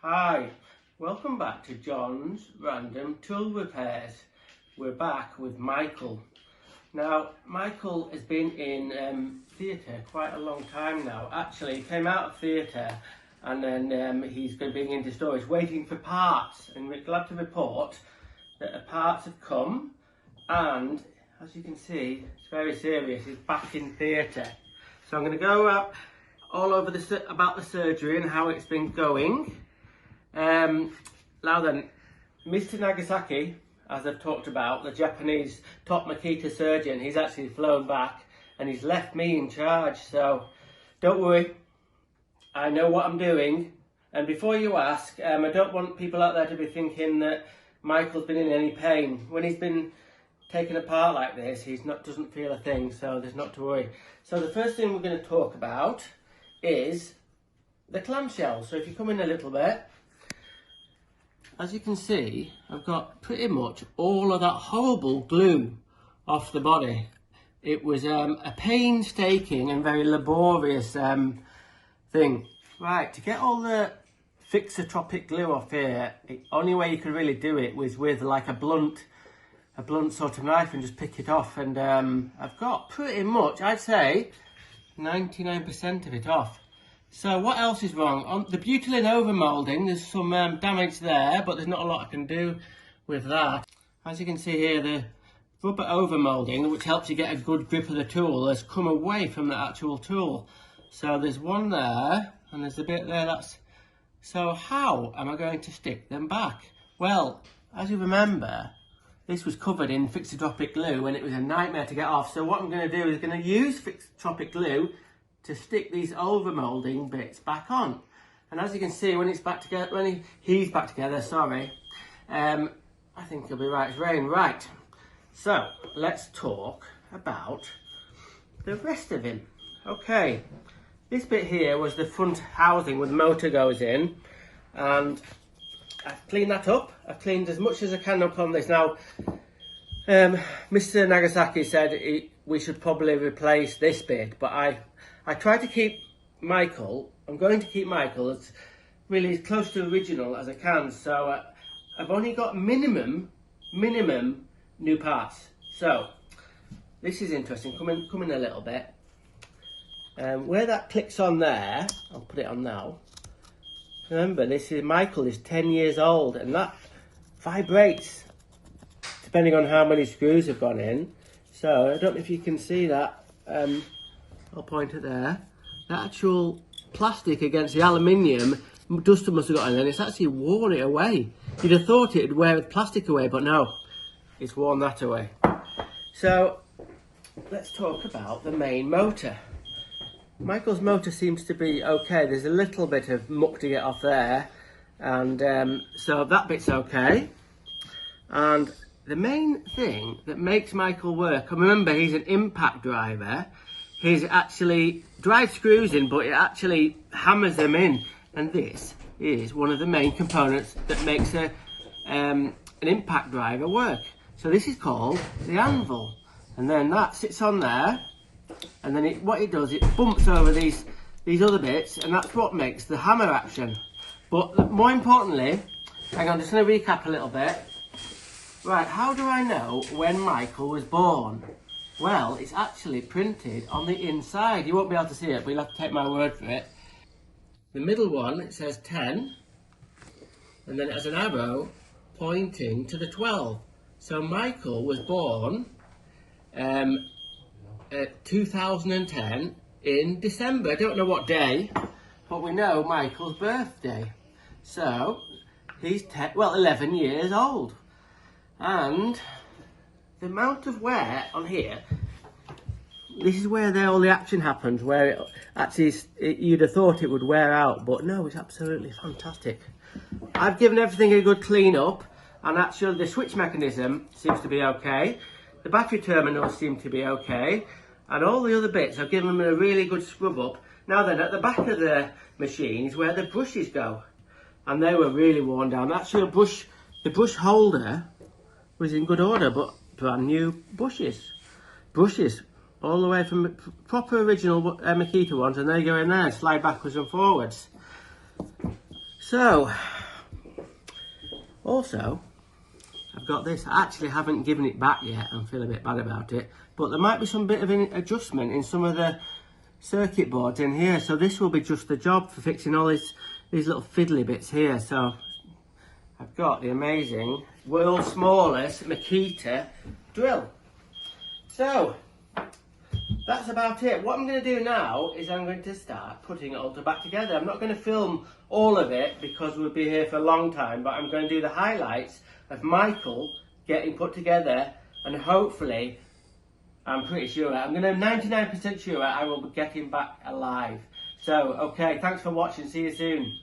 Hi, welcome back to John's Random Tool Repairs. We're back with Michael. Now, Michael has been in theatre quite a long time now. Actually, he came out of theatre and then he's been into storage waiting for parts, and we're glad to report that the parts have come, and as you can see, it's very serious. He's back in theatre. So I'm going to go up all over about the surgery and how it's been going. Now then, Mr. Nagasaki, as I've talked about, the Japanese top Makita surgeon, he's actually flown back and he's left me in charge. So don't worry, I know what I'm doing. And before you ask, I don't want people out there to be thinking that Michael's been in any pain. When he's been taken apart like this, doesn't feel a thing, so there's not to worry. So the first thing we're going to talk about is the clamshell. So if you come in a little bit, as you can see, I've got pretty much all of that horrible glue off the body. It was a painstaking and very laborious thing. Right, to get all the fixotropic glue off here, the only way you could really do it was with like a blunt sort of knife and just pick it off. And I've got pretty much, I'd say, 99% of it off. So what else is wrong? On the butylene overmoulding, there's some damage there, but there's not a lot I can do with that. As you can see here, the rubber overmoulding, which helps you get a good grip of the tool, has come away from the actual tool. So there's one there, and there's a bit there that's... So how am I going to stick them back? Well, as you remember, this was covered in fixotropic glue and it was a nightmare to get off. So what I'm going to do is going to use fixotropic glue to stick these overmoulding bits back on. And as you can see, when it's back together, when he's back together, sorry, I think he'll be right as rain. Right, so let's talk about the rest of him. Okay, this bit here was the front housing where the motor goes in, and I've cleaned that up. I've cleaned as much as I can up on this. Now, Mr. Nagasaki said we should probably replace this bit, but I tried to keep Michael, I'm going to keep Michael as really as close to original as I can. So I've only got minimum new parts. So this is interesting. Come in a little bit. Where that clicks on there, I'll put it on now. Remember, Michael is 10 years old, and that vibrates depending on how many screws have gone in. So I don't know if you can see that. I'll point it there. The actual plastic against the aluminium, dust must have got in there, and it's actually worn it away. You'd have thought it'd wear the plastic away, but no, it's worn that away. So let's talk about the main motor. Michael's motor seems to be okay. There's a little bit of muck to get off there, and so that bit's okay. And the main thing that makes Michael work, and remember, he's an impact driver. He's actually drives screws in, but it actually hammers them in. And this is one of the main components that makes an impact driver work. So this is called the anvil. And then that sits on there. And then what it does, it bumps over these other bits, and that's what makes the hammer action. But more importantly, hang on, I'm just going to recap a little bit. Right, how do I know when Michael was born? Well, it's actually printed on the inside. You won't be able to see it, but you'll have to take my word for it. The middle one, it says 10, and then it has an arrow pointing to the 12. So Michael was born 2010 in December. I don't know what day, but we know Michael's birthday. So he's 11 years old. And the amount of wear on here, this is where all the action happens, where you'd have thought it would wear out, but no, it's absolutely fantastic. I've given everything a good clean up, and actually the switch mechanism seems to be okay. The battery terminals seem to be okay, and all the other bits, I've given them a really good scrub up. Now then, at the back of the machine is where the brushes go, and they were really worn down. Actually, the brush holder was in good order, but brand new brushes all the way from proper original Makita ones, and they go in there and slide backwards and forwards. So, also, I've got this. I actually haven't given it back yet. I'm feeling a bit bad about it. But there might be some bit of an adjustment in some of the circuit boards in here. So this will be just the job for fixing all these little fiddly bits here. So I've got the amazing world's smallest Makita drill. So that's about it. What I'm going to do now is I'm going to start putting it all back together. I'm not going to film all of it because we'll be here for a long time, but I'm going to do the highlights of Michael getting put together, and hopefully, I'm pretty sure, I'm going to 99% sure I will be getting back alive. So, okay, thanks for watching. See you soon.